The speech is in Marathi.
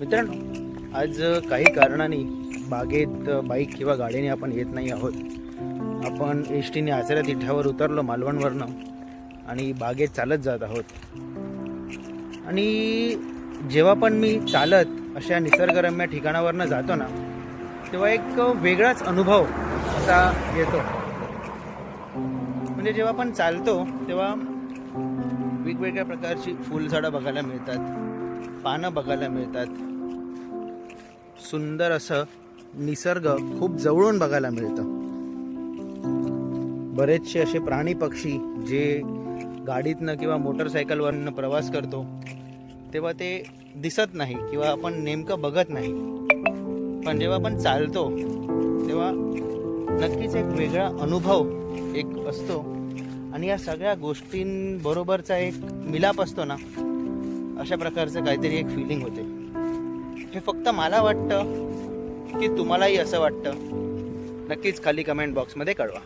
मित्रांनो, आज काही कारणाने बागेत बाईक किंवा गाडीने आपण येत नाही आहोत. आपण एस टीने आचरा तिठ्यावर उतरलो मालवणवरनं आणि बागेत चालत जात आहोत. आणि जेव्हा पण मी चालत अशा निसर्गरम्य ठिकाणावरनं जातो ना, तेव्हा एक वेगळाच अनुभव असा येतो. म्हणजे जेव्हा आपण चालतो तेव्हा वेगवेगळ्या प्रकारची फुलझाडं बघायला मिळतात, पानं बघायला मिळतात, सुंदर असं निसर्ग खूप जवळून बघायला मिळतं. बरेचसे असे प्राणी पक्षी जे गाडीतनं किंवा मोटरसायकलवरनं प्रवास करतो तेव्हा ते दिसत नाही किंवा आपण नेमकं बघत नाही. पण जेव्हा आपण चालतो तेव्हा नक्कीच एक वेगळा अनुभव एक असतो आणि या सगळ्या गोष्टींबरोबरचा एक मिलाप असतो ना, अशा प्रकारचं काहीतरी एक फिलिंग होते. हे फक्त मला वाटतं की तुम्हालाही असं वाटतं? नक्कीच खाली कमेंट बॉक्समध्ये कळवा.